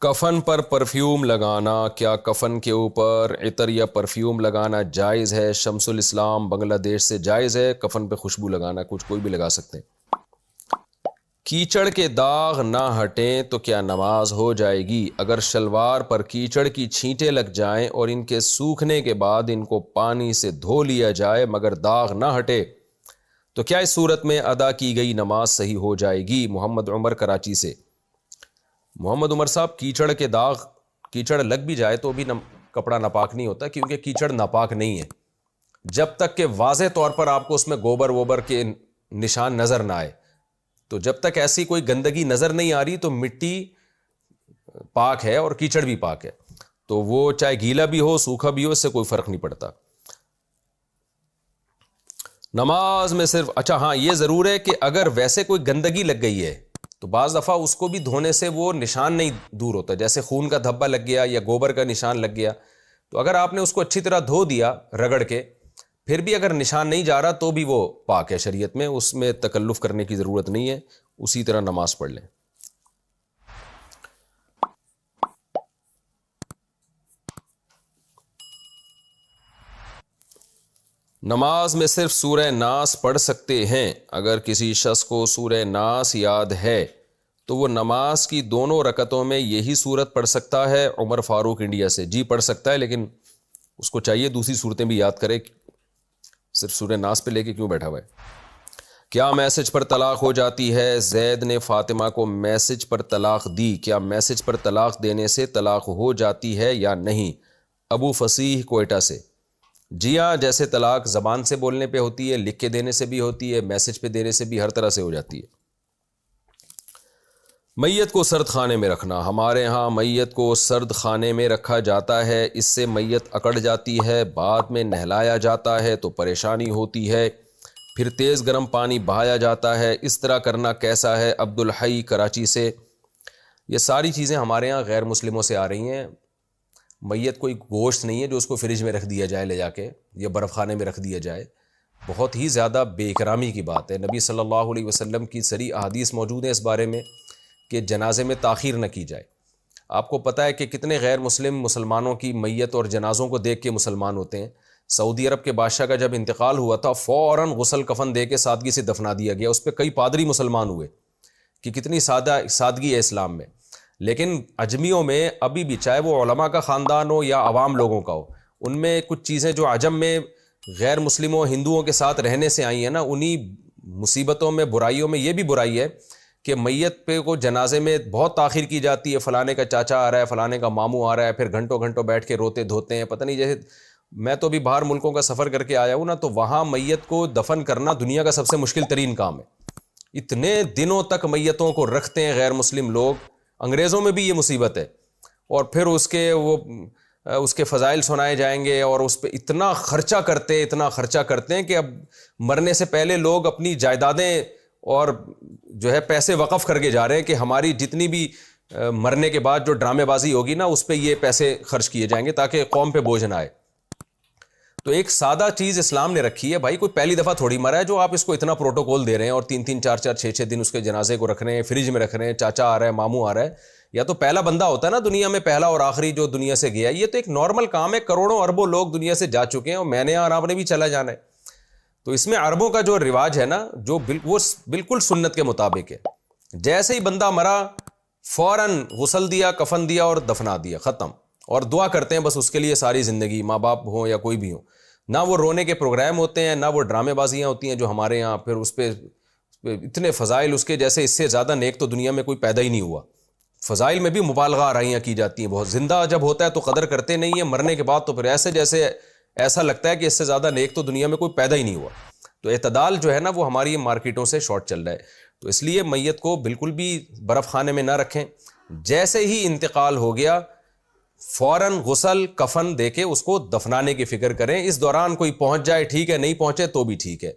کفن پر پرفیوم لگانا، کیا کفن کے اوپر عطر یا پرفیوم لگانا جائز ہے؟ شمس الاسلام بنگلہ دیش سے جائز ہے کفن پہ خوشبو لگانا، کچھ کوئی بھی لگا سکتے ہیں۔ کیچڑ کے داغ نہ ہٹیں تو کیا نماز ہو جائے گی؟ اگر شلوار پر کیچڑ کی چھینٹیں لگ جائیں اور ان کے سوکھنے کے بعد ان کو پانی سے دھو لیا جائے مگر داغ نہ ہٹے تو کیا اس صورت میں ادا کی گئی نماز صحیح ہو جائے گی؟ محمد عمر کراچی سے۔ محمد عمر صاحب، کیچڑ لگ بھی جائے تو بھی کپڑا ناپاک نہیں ہوتا، کیونکہ کیچڑ ناپاک نہیں ہے جب تک کہ واضح طور پر آپ کو اس میں گوبر ووبر کے نشان نظر نہ آئے۔ تو جب تک ایسی کوئی گندگی نظر نہیں آ رہی تو مٹی پاک ہے اور کیچڑ بھی پاک ہے، تو وہ چاہے گیلا بھی ہو سوکھا بھی ہو، اس سے کوئی فرق نہیں پڑتا۔ نماز میں صرف ہاں یہ ضرور ہے کہ اگر ویسے کوئی گندگی لگ گئی ہے تو بعض دفعہ اس کو بھی دھونے سے وہ نشان نہیں دور ہوتا، جیسے خون کا دھبا لگ گیا یا گوبر کا نشان لگ گیا، تو اگر آپ نے اس کو اچھی طرح دھو دیا رگڑ کے، پھر بھی اگر نشان نہیں جا رہا تو بھی وہ پاک ہے شریعت میں، اس میں تکلف کرنے کی ضرورت نہیں ہے، اسی طرح نماز پڑھ لیں۔ نماز میں صرف سورہ ناس پڑھ سکتے ہیں؟ اگر کسی شخص کو سورہ ناس یاد ہے تو وہ نماز کی دونوں رکعتوں میں یہی سورت پڑھ سکتا ہے؟ عمر فاروق انڈیا سے۔ جی پڑھ سکتا ہے، لیکن اس کو چاہیے دوسری صورتیں بھی یاد کرے، صرف سورہ ناس پہ لے کے کیوں بیٹھا ہوا ہے؟ کیا میسج پر طلاق ہو جاتی ہے؟ زید نے فاطمہ کو میسج پر طلاق دی، کیا میسج پر طلاق دینے سے طلاق ہو جاتی ہے یا نہیں؟ ابو فصیح کوئٹہ سے۔ جی ہاں، جیسے طلاق زبان سے بولنے پہ ہوتی ہے، لکھ کے دینے سے بھی ہوتی ہے، میسج پہ دینے سے بھی، ہر طرح سے ہو جاتی ہے۔ میت کو سرد خانے میں رکھنا، ہمارے ہاں میت کو سرد خانے میں رکھا جاتا ہے، اس سے میت اکڑ جاتی ہے، بعد میں نہلایا جاتا ہے تو پریشانی ہوتی ہے، پھر تیز گرم پانی بہایا جاتا ہے، اس طرح کرنا کیسا ہے؟ عبدالحی کراچی سے۔ یہ ساری چیزیں ہمارے ہاں غیر مسلموں سے آ رہی ہیں۔ میت کوئی گوشت نہیں ہے جو اس کو فریج میں رکھ دیا جائے لے جا کے، یا برف خانے میں رکھ دیا جائے، بہت ہی زیادہ بے اکرامی کی بات ہے۔ نبی صلی اللہ علیہ وسلم کی صریح احادیث موجود ہیں اس بارے میں کہ جنازے میں تاخیر نہ کی جائے۔ آپ کو پتہ ہے کہ کتنے غیر مسلم مسلمانوں کی میت اور جنازوں کو دیکھ کے مسلمان ہوتے ہیں۔ سعودی عرب کے بادشاہ کا جب انتقال ہوا تھا فوراً غسل کفن دے کے سادگی سے دفنا دیا گیا، اس پہ کئی پادری مسلمان ہوئے کہ کتنی سادگی ہے اسلام میں۔ لیکن اجمیوں میں ابھی بھی، چاہے وہ علماء کا خاندان ہو یا عوام لوگوں کا ہو، ان میں کچھ چیزیں جو عجم میں غیر مسلموں ہندوؤں کے ساتھ رہنے سے آئی ہیں نا، انہی مصیبتوں میں برائیوں میں یہ بھی برائی ہے کہ میت پہ کو جنازے میں بہت تاخیر کی جاتی ہے، فلانے کا چاچا آ رہا ہے، فلانے کا ماموں آ رہا ہے، پھر گھنٹوں گھنٹوں بیٹھ کے روتے دھوتے ہیں، پتہ نہیں۔ جیسے میں تو بھی باہر ملکوں کا سفر کر کے آیا ہوں نا، تو وہاں میت کو دفن کرنا دنیا کا سب سے مشکل ترین کام ہے۔ اتنے دنوں تک میتوں کو رکھتے ہیں غیر مسلم لوگ، انگریزوں میں بھی یہ مصیبت ہے، اور پھر اس کے فضائل سنائے جائیں گے، اور اس پہ اتنا خرچہ کرتے ہیں کہ اب مرنے سے پہلے لوگ اپنی جائیدادیں اور جو ہے پیسے وقف کر کے جا رہے ہیں کہ ہماری جتنی بھی مرنے کے بعد جو ڈرامے بازی ہوگی نا، اس پہ یہ پیسے خرچ کیے جائیں گے تاکہ قوم پہ بوجھ نہ آئے۔ تو ایک سادہ چیز اسلام نے رکھی ہے، بھائی کوئی پہلی دفعہ تھوڑی مرا ہے جو آپ اس کو اتنا پروٹوکول دے رہے ہیں، اور 3 4 6 دن اس کے جنازے کو رکھ رہے ہیں، فریج میں رکھ رہے ہیں، چاچا آ رہا ہے، ماموں آ رہا ہے، یا تو پہلا بندہ ہوتا ہے نا دنیا میں، پہلا اور آخری جو دنیا سے گیا ہے، یہ تو ایک نارمل کام ہے، کروڑوں اربوں لوگ دنیا سے جا چکے ہیں، اور میں نے اور آپ نے بھی چلا جانا ہے۔ تو اس میں عربوں کا جو رواج ہے نا، جو وہ بالکل سنت کے مطابق ہے، جیسے ہی بندہ مرا فوراً غسل دیا، کفن دیا اور دفنا دیا، ختم، اور دعا کرتے ہیں بس اس کے لیے ساری زندگی، ماں باپ ہوں یا کوئی بھی ہو۔ نہ وہ رونے کے پروگرام ہوتے ہیں، نہ وہ ڈرامے بازیاں ہوتی ہیں جو ہمارے یہاں، پھر اس پہ اتنے فضائل اس کے جیسے، اس سے زیادہ نیک تو دنیا میں کوئی پیدا ہی نہیں ہوا۔ فضائل میں بھی مبالغہ آرائیاں کی جاتی ہیں بہت، زندہ جب ہوتا ہے تو قدر کرتے نہیں ہیں، مرنے کے بعد تو پھر ایسا لگتا ہے کہ اس سے زیادہ نیک تو دنیا میں کوئی پیدا ہی نہیں ہوا۔ تو اعتدال جو ہے نا وہ ہماری مارکیٹوں سے شارٹ چل رہا ہے، تو اس لیے میت کو بالکل بھی برف خانے میں نہ رکھیں، جیسے ہی انتقال ہو گیا فوراً غسل کفن دے کے اس کو دفنانے کی فکر کریں۔ اس دوران کوئی پہنچ جائے ٹھیک ہے، نہیں پہنچے تو بھی ٹھیک ہے۔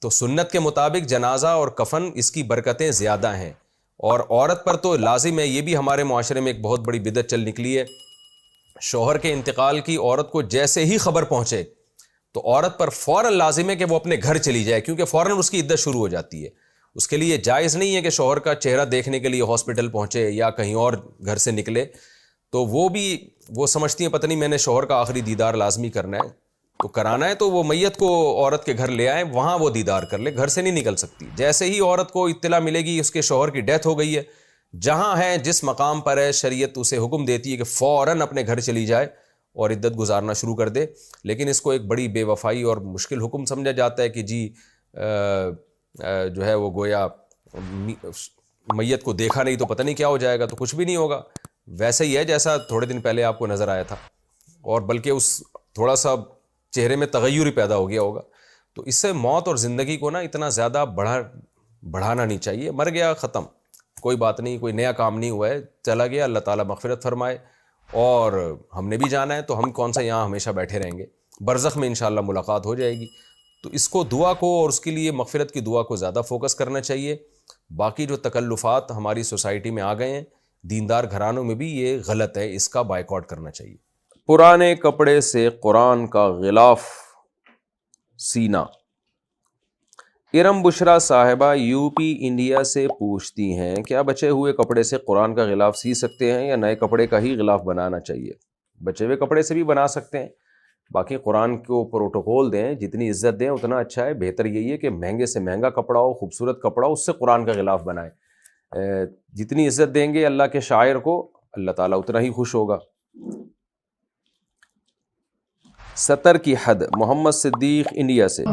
تو سنت کے مطابق جنازہ اور کفن اس کی برکتیں زیادہ ہیں، اور عورت پر تو لازم ہے، یہ بھی ہمارے معاشرے میں ایک بہت بڑی بدعت چل نکلی ہے، شوہر کے انتقال کی عورت کو جیسے ہی خبر پہنچے تو عورت پر فوراً لازم ہے کہ وہ اپنے گھر چلی جائے، کیونکہ فوراً اس کی عدت شروع ہو جاتی ہے، اس کے لیے جائز نہیں ہے کہ شوہر کا چہرہ دیکھنے کے لیے ہاسپٹل پہنچے یا کہیں اور گھر سے نکلے، تو وہ سمجھتی ہیں پتہ نہیں میں نے شوہر کا آخری دیدار لازمی کرنا ہے، تو کرانا ہے تو وہ میت کو عورت کے گھر لے آئیں، وہاں وہ دیدار کر لے، گھر سے نہیں نکل سکتی۔ جیسے ہی عورت کو اطلاع ملے گی اس کے شوہر کی ڈیتھ ہو گئی ہے، جہاں ہے جس مقام پر ہے، شریعت اسے حکم دیتی ہے کہ فوراً اپنے گھر چلی جائے اور عدت گزارنا شروع کر دے۔ لیکن اس کو ایک بڑی بے وفائی اور مشکل حکم سمجھا جاتا ہے کہ جی جو ہے وہ گویا میت کو دیکھا نہیں تو پتہ نہیں کیا ہو جائے گا، تو کچھ بھی نہیں ہوگا، ویسے ہی ہے جیسا تھوڑے دن پہلے آپ کو نظر آیا تھا، اور بلکہ اس تھوڑا سا چہرے میں تغیر ہی پیدا ہو گیا ہوگا۔ تو اس سے موت اور زندگی کو نا اتنا زیادہ بڑھانا نہیں چاہیے، مر گیا ختم، کوئی بات نہیں، کوئی نیا کام نہیں ہوا ہے، چلا گیا، اللہ تعالیٰ مغفرت فرمائے، اور ہم نے بھی جانا ہے تو ہم کون سا یہاں ہمیشہ بیٹھے رہیں گے، برزخ میں انشاءاللہ ملاقات ہو جائے گی۔ تو اس کو دعا کو اور اس کے لیے مغفرت کی دعا کو زیادہ فوکس کرنا چاہیے۔ باقی جو تکلفات ہماری سوسائٹی میں آ گئے ہیں، دیندار گھرانوں میں بھی یہ غلط ہے، اس کا بائیکاٹ کرنا چاہیے۔ پرانے کپڑے سے قرآن کا غلاف سینا۔ ارم بشرا صاحبہ یو پی انڈیا سے پوچھتی ہیں کیا بچے ہوئے کپڑے سے قرآن کا غلاف سی سکتے ہیں یا نئے کپڑے کا ہی غلاف بنانا چاہیے؟ بچے ہوئے کپڑے سے بھی بنا سکتے ہیں، باقی قرآن کو پروٹوکول دیں، جتنی عزت دیں اتنا اچھا ہے۔ بہتر یہی ہے کہ مہنگے سے مہنگا کپڑا ہو، خوبصورت کپڑا ہو، اس سے قرآن کا غلاف بنائیں۔ جتنی عزت دیں گے اللہ کے شاعر کو، اللہ تعالیٰ اتنا ہی خوش ہوگا۔ سطر کی حد، محمد صدیق انڈیا سے۔